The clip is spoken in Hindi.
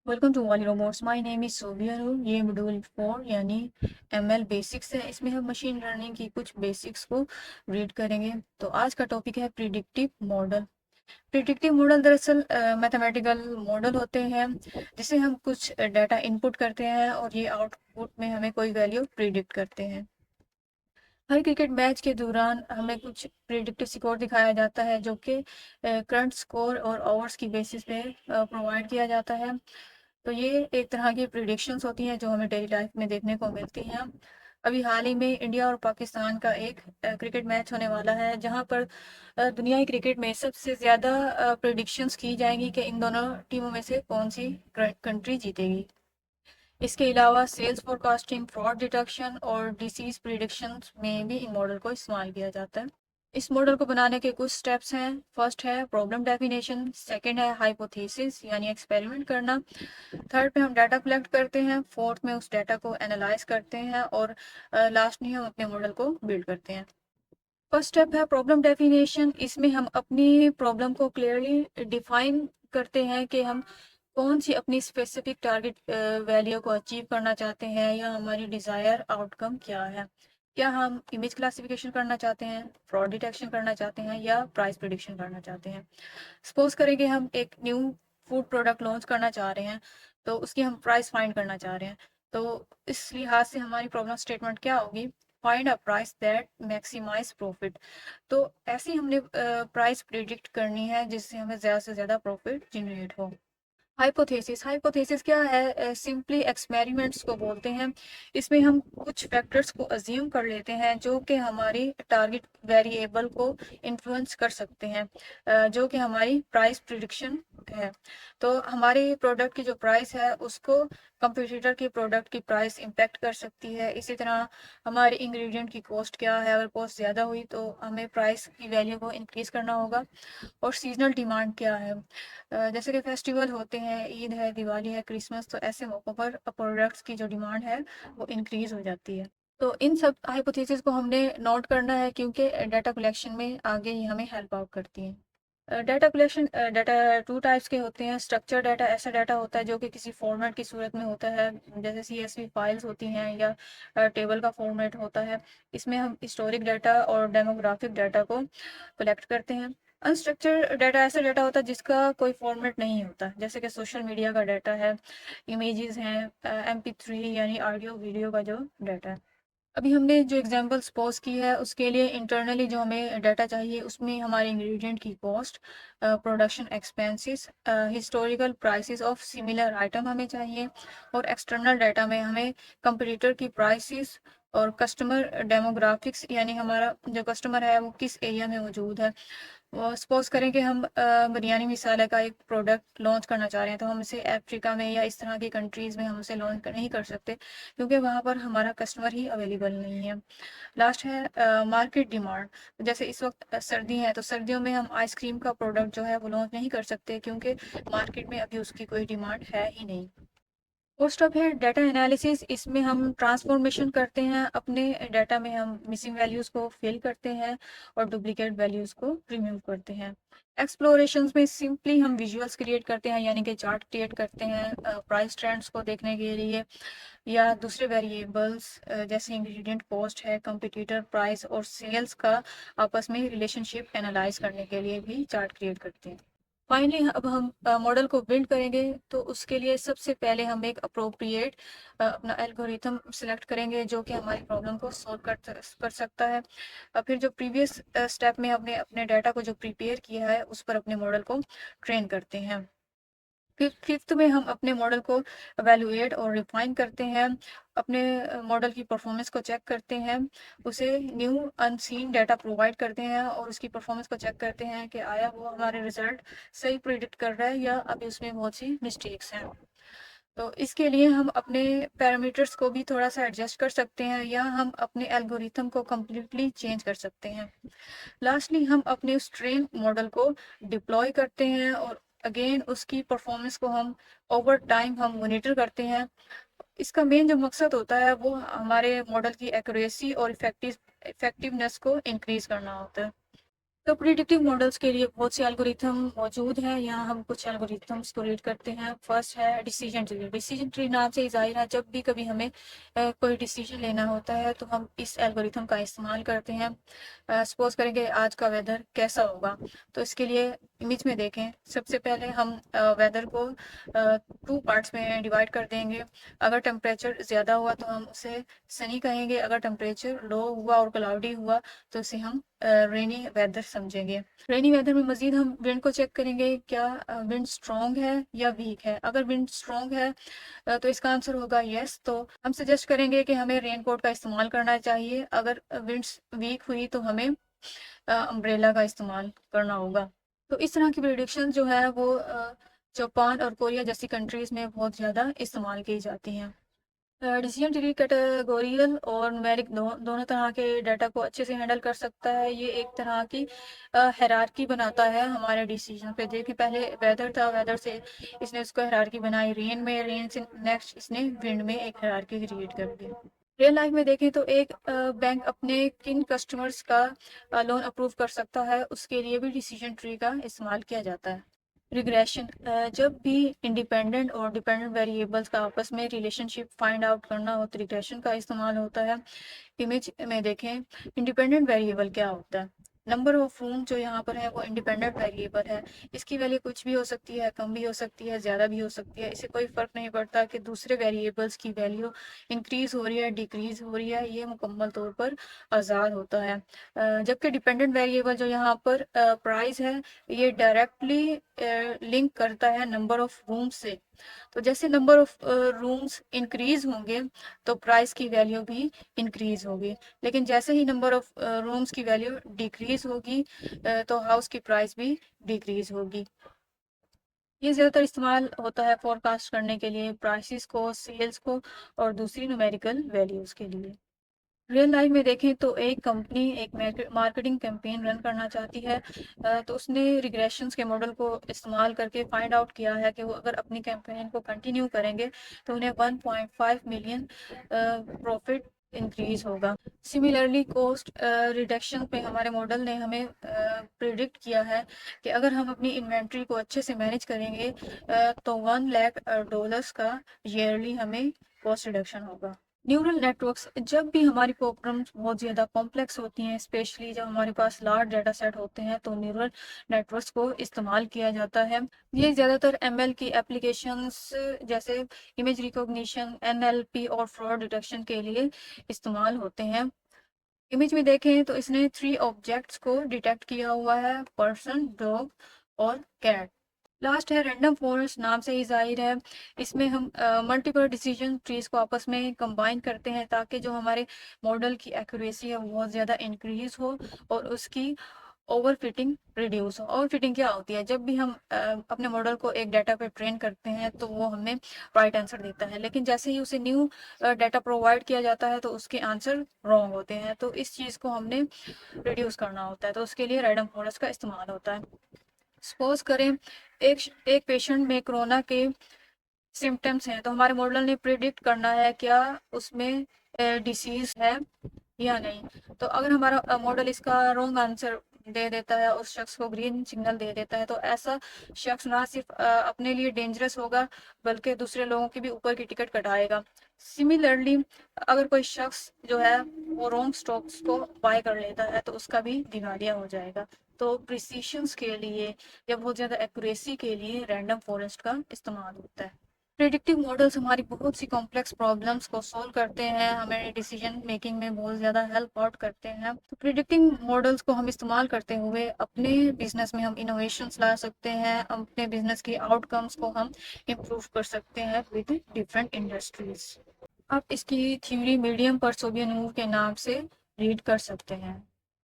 Welcome to Wali robots. My name is Sobia Noor. ये मॉड्यूल 4 यानी एमएल बेसिक्स है। इसमें हम मशीन लर्निंग की कुछ बेसिक्स को रीड करेंगे। तो आज का टॉपिक है प्रिडिक्टिव मॉडल। प्रिडिक्टिव मॉडल दरअसल मैथमेटिकल मॉडल होते हैं जिसे हम कुछ डाटा इनपुट करते हैं और ये आउटपुट में हमें कोई वैल्यू प्रिडिक्ट करते हैं। हर क्रिकेट मैच के दौरान हमें कुछ प्रिडिक्टिव स्कोर दिखाया जाता है जो कि करंट स्कोर और ओवर्स की बेसिस पे प्रोवाइड किया जाता है। तो ये एक तरह की प्रिडिक्शंस होती हैं जो हमें डेली लाइफ में देखने को मिलती हैं। अभी हाल ही में इंडिया और पाकिस्तान का एक क्रिकेट मैच होने वाला है जहां पर दुनिया की क्रिकेट में सबसे ज़्यादा प्रिडिक्शंस की जाएंगी कि इन दोनों टीमों में से कौन सी कंट्री जीतेगी। इसके अलावा सेल्स फोरकास्टिंग, फ्रॉड डिटेक्शन और डिसीज प्रिडिक्शन में भी इन मॉडल को इस्तेमाल किया जाता है। इस मॉडल को बनाने के कुछ स्टेप्स हैं। फर्स्ट है प्रॉब्लम डेफिनेशन, सेकंड है हाइपोथेसिस यानी एक्सपेरिमेंट करना, थर्ड पे हम डाटा कलेक्ट करते हैं, फोर्थ में उस डाटा को एनालाइज करते हैं और लास्ट में हम अपने मॉडल को बिल्ड करते हैं। फर्स्ट स्टेप है प्रॉब्लम डेफिनेशन। इसमें हम अपनी प्रॉब्लम को क्लियरली डिफाइन करते हैं कि हम कौन सी अपनी स्पेसिफिक टारगेट वैल्यू को अचीव करना चाहते हैं या हमारी डिज़ायर आउटकम क्या है। क्या हम इमेज क्लासिफिकेशन करना चाहते हैं, फ्रॉड डिटेक्शन करना चाहते हैं या प्राइस प्रिडिक्शन करना चाहते हैं। सपोज करें कि हम एक न्यू फूड प्रोडक्ट लॉन्च करना चाह रहे हैं तो उसकी हम प्राइस फाइंड करना चाह रहे हैं। तो इस लिहाज से हमारी प्रॉब्लम स्टेटमेंट क्या होगी? Find a price that maximize profit. तो ऐसी हमने प्राइस प्रिडिक्ट करनी है जिससे हमें ज़्यादा से ज़्यादा प्रॉफिट जनरेट हो। हाइपोथेसिस हाइपोथेसिस क्या है? सिंपली एक्सपेरिमेंट्स को बोलते हैं। इसमें हम कुछ फैक्टर्स को अज्यूम कर लेते हैं जो कि हमारी टारगेट वेरिएबल को इन्फ्लुएंस कर सकते हैं, जो कि हमारी प्राइस प्रिडिक्शन है। तो हमारे प्रोडक्ट की जो प्राइस है उसको कंपटीटर की प्रोडक्ट की प्राइस इम्पेक्ट कर सकती है। इसी तरह हमारे इंग्रेडिएंट की कॉस्ट क्या है, अगर कॉस्ट ज़्यादा हुई तो हमें प्राइस की वैल्यू को इंक्रीज़ करना होगा। और सीजनल डिमांड क्या है? जैसे कि फेस्टिवल होते हैं, ईद है, दिवाली है, क्रिसमस, तो ऐसे मौक़ों पर प्रोडक्ट्स की जो डिमांड है वो इंक्रीज हो जाती है। तो इन सब हाइपोथेसिस को हमने नोट करना है क्योंकि डाटा कलेक्शन में आगे ये हमें हेल्प आउट करती है। Data collection data two types के होते हैं। स्ट्रक्चर डाटा ऐसा डाटा होता है जो कि किसी फॉर्मेट की सूरत में होता है, जैसे CSV फाइल्स होती हैं या टेबल का फॉर्मेट होता है। इसमें हम हिस्टोरिक डाटा और डेमोग्राफिक डाटा को कलेक्ट करते हैं। अनस्ट्रक्चर डाटा ऐसा डाटा होता है जिसका कोई फॉर्मेट नहीं होता, जैसे कि सोशल मीडिया का डाटा है, इमेजेस हैं, MP3 यानी ऑडियो वीडियो का जो डाटा है। अभी हमने जो एग्जांपल सपोज की है उसके लिए इंटरनली जो हमें डाटा चाहिए उसमें हमारे इंग्रेडिएंट की cost, production expenses, historical prices of similar item हमें चाहिए। और एक्सटर्नल डाटा में हमें कंपटीटर की प्राइसेस और कस्टमर डेमोग्राफिक्स यानी हमारा जो कस्टमर है वो किस एरिया में मौजूद है। सपोज करें कि हम बिरयानी मिसाला का एक प्रोडक्ट लॉन्च करना चाह रहे हैं तो हम इसे अफ्रीका में या इस तरह की कंट्रीज़ में हम उसे लॉन्च नहीं कर सकते क्योंकि वहाँ पर हमारा कस्टमर ही अवेलेबल नहीं है। लास्ट है मार्केट डिमांड। जैसे इस वक्त सर्दी है तो सर्दियों में हम आइसक्रीम का प्रोडक्ट जो है वो लॉन्च नहीं कर सकते क्योंकि मार्केट में अभी उसकी कोई डिमांड है ही नहीं। पोस्ट ऑफ है डाटा एनालिसिस। इसमें हम ट्रांसफॉर्मेशन करते हैं, अपने डाटा में हम मिसिंग वैल्यूज़ को फिल करते हैं और डुप्लीकेट वैल्यूज़ को रिमूव करते हैं। एक्सप्लोरेशंस में सिंपली हम विजुअल्स क्रिएट करते हैं यानी कि चार्ट क्रिएट करते हैं प्राइस ट्रेंड्स को देखने के लिए या दूसरे वेरिएबल्स जैसे इंग्रेडिएंट कॉस्ट है, कंपटीटर प्राइस और सेल्स का आपस में रिलेशनशिप एनालाइज करने के लिए भी चार्ट क्रिएट करते हैं। फाइनली अब हम मॉडल को बिल्ड करेंगे तो उसके लिए सबसे पहले हम एक अप्रोप्रिएट अपना एल्गोरिथम सिलेक्ट करेंगे जो कि हमारी प्रॉब्लम को सॉल्व कर सकता है। फिर जो प्रीवियस स्टेप में हमने अपने डाटा को जो प्रिपेयर किया है उस पर अपने मॉडल को ट्रेन करते हैं। फिफ्थ में हम अपने मॉडल को एवेलुएट और रिफाइन करते हैं, अपने मॉडल की परफॉर्मेंस को चेक करते हैं, उसे न्यू अनसीन डाटा प्रोवाइड करते हैं और उसकी परफॉर्मेंस को चेक करते हैं कि आया वो हमारे रिजल्ट सही प्रिडिक्ट कर रहा है या अभी उसमें बहुत सी मिस्टेक्स हैं। तो इसके लिए हम अपने पैरामीटर्स को भी थोड़ा सा एडजस्ट कर सकते हैं या हम अपने एल्गोरिथम को कम्प्लीटली चेंज कर सकते हैं। लास्टली हम अपने उस ट्रेन मॉडल को डिप्लॉय करते हैं और अगेन उसकी परफॉर्मेंस को हम ओवर टाइम हम मॉनिटर करते हैं। इसका मेन जो मकसद होता है वो हमारे मॉडल की एक्यूरेसी और इफेक्टिवनेस को इंक्रीज करना होता है। तो प्रिडिक्टिव मॉडल्स के लिए बहुत से एल्गोरिथम मौजूद हैं। यहाँ हम कुछ एल्गोरिथम्स को रीड करते हैं। फर्स्ट है डिसीजन ट्री। डिसीजन ट्री नाम से ही जाहिर है, जब भी कभी हमें कोई डिसीजन लेना होता है तो हम इस एल्गोरिथम का इस्तेमाल करते हैं। सपोज करेंगे आज का वेदर कैसा होगा, तो इसके लिए इमेज में देखें। सबसे पहले हम वेदर को 2 पार्ट्स में डिवाइड कर देंगे। अगर टेम्परेचर ज़्यादा हुआ तो हम उसे सनी कहेंगे, अगर टेम्परेचर लो हुआ और क्लाउडी हुआ तो उसे हम रेनी वेदर समझेंगे। रेनी वेदर में मजीद हम विंड को चेक करेंगे, क्या विंड स्ट्रॉन्ग है या वीक है। अगर विंड स्ट्रॉन्ग है तो इसका आंसर होगा यस, तो हम सजेस्ट करेंगे कि हमें रेनकोट का इस्तेमाल करना चाहिए। अगर विंड्स वीक हुई तो हमें अम्ब्रेला का इस्तेमाल करना होगा। तो इस तरह की प्रिडिक्शन जो है वो जापान और कोरिया जैसी कंट्रीज में बहुत ज़्यादा इस्तेमाल की जाती हैं। डिसीजन ट्री कैटेगोरियल और न्यूमेरिक दोनों तरह के डाटा को अच्छे से हैंडल कर सकता है। ये एक तरह की हायरार्की बनाता है हमारे डिसीजन पे। देखिए पहले वेदर था, वेदर से इसने उसको हायरार्की बनाई रेन में, रेन से नेक्स्ट इसने विंड में एक हायरार्की क्रिएट कर दी। रियल लाइफ में देखें तो एक बैंक अपने किन कस्टमर्स का लोन अप्रूव कर सकता है, उसके लिए भी डिसीजन ट्री का इस्तेमाल किया जाता है। रिग्रेशन, जब भी इंडिपेंडेंट और डिपेंडेंट वेरिएबल्स का आपस में रिलेशनशिप फाइंड आउट करना हो तो रिग्रेशन का इस्तेमाल होता है। इमेज में देखें, इंडिपेंडेंट वेरिएबल क्या होता है। नंबर ऑफ रूम जो यहाँ पर है वो इंडिपेंडेंट वेरिएबल है। इसकी वैल्यू कुछ भी हो सकती है, कम भी हो सकती है, ज़्यादा भी हो सकती है। इससे कोई फ़र्क नहीं पड़ता कि दूसरे वेरिएबल्स की वैल्यू इंक्रीज़ हो रही है, डिक्रीज़ हो रही है, ये मुकम्मल तौर पर आज़ाद होता है। जबकि डिपेंडेंट वेरिएबल जो यहाँ पर प्राइस है, ये डायरेक्टली लिंक करता है नंबर ऑफ रूम से। तो जैसे नंबर ऑफ रूम्स इंक्रीज होंगे तो प्राइस की वैल्यू भी इंक्रीज होगी, लेकिन जैसे ही नंबर ऑफ रूम्स की वैल्यू डिक्रीज होगी तो हाउस की प्राइस भी डिक्रीज होगी। ये ज़्यादातर इस्तेमाल होता है फोरकास्ट करने के लिए, प्राइसेस को, सेल्स को और दूसरी न्यूमेरिकल वैल्यूज़ के लिए। रियल लाइफ में देखें तो एक कंपनी एक मार्केटिंग कैंपेन रन करना चाहती है, तो उसने रिग्रेशंस के मॉडल को इस्तेमाल करके फाइंड आउट किया है कि वो अगर अपनी कैंपेन को कंटिन्यू करेंगे तो उन्हें 1.5 मिलियन प्रॉफिट इंक्रीज होगा। सिमिलरली कॉस्ट रिडक्शन पे हमारे मॉडल ने हमें प्रिडिक्ट किया है कि अगर हम अपनी इन्वेंट्री को अच्छे से मैनेज करेंगे तो $1 लाख का ईयरली हमें कॉस्ट रिडक्शन होगा। न्यूरल नेटवर्क्स, जब भी हमारी प्रॉब्लम्स बहुत ज़्यादा कॉम्प्लेक्स होती हैं, स्पेशली जब हमारे पास लार्ज डाटा सेट होते हैं, तो न्यूरल नेटवर्क्स को इस्तेमाल किया जाता है। ये ज़्यादातर एमएल की एप्लीकेशंस जैसे इमेज रिकॉग्निशन, एनएलपी और फ्रॉड डिटेक्शन के लिए इस्तेमाल होते हैं। इमेज में देखें तो इसने 3 ऑब्जेक्ट्स को डिटेक्ट किया हुआ है, पर्सन, डॉग और कैट। लास्ट है रैंडम फॉरेस्ट, नाम से ही जाहिर है इसमें हम मल्टीपल डिसीजन ट्रीज को आपस में कंबाइन करते हैं ताकि जो हमारे मॉडल की एक्यूरेसी है वो बहुत ज़्यादा इंक्रीज हो और उसकी ओवर फिटिंग रिड्यूस हो। ओवर फिटिंग क्या होती है, जब भी हम अपने मॉडल को एक डाटा पे ट्रेन करते हैं तो वो हमें राइट आंसर देता है, लेकिन जैसे ही उसे न्यू डाटा प्रोवाइड किया जाता है तो उसके आंसर रॉन्ग होते हैं। तो इस चीज़ को हमने रिड्यूस करना होता है, तो उसके लिए रैंडम फॉरेस्ट का इस्तेमाल होता है। सपोज करें एक एक पेशेंट में कोरोना के सिम्टम्स हैं, तो हमारे मॉडल ने प्रिडिक्ट करना है क्या उसमें डिसीज है या नहीं। तो अगर हमारा मॉडल इसका रॉन्ग आंसर दे देता है, उस शख्स को ग्रीन सिग्नल दे देता है, तो ऐसा शख्स ना सिर्फ अपने लिए डेंजरस होगा बल्कि दूसरे लोगों की भी ऊपर की टिकट कटाएगा। सिमिलरली अगर कोई शख्स जो है वो रॉन्ग स्टॉक्स को बाय कर लेता है तो उसका भी दिवालिया हो जाएगा। तो प्रिसीशंस के लिए या बहुत ज़्यादा एक्यूरेसी के लिए रैंडम फॉरेस्ट का इस्तेमाल होता है। प्रिडिक्टिव मॉडल्स हमारी बहुत सी कॉम्प्लेक्स प्रॉब्लम्स को सॉल्व करते हैं, हमें डिसीजन मेकिंग में बहुत ज़्यादा हेल्प आउट करते हैं। तो प्रिडिक्टिव मॉडल्स को हम इस्तेमाल करते हुए अपने बिजनेस में हम इनोवेशंस ला सकते हैं, अपने बिजनेस की आउटकम्स को हम इम्प्रूव कर सकते हैं विद डिफरेंट इंडस्ट्रीज। आप इसकी थ्योरी मीडियम पर सोबियानूर के नाम से रीड कर सकते हैं।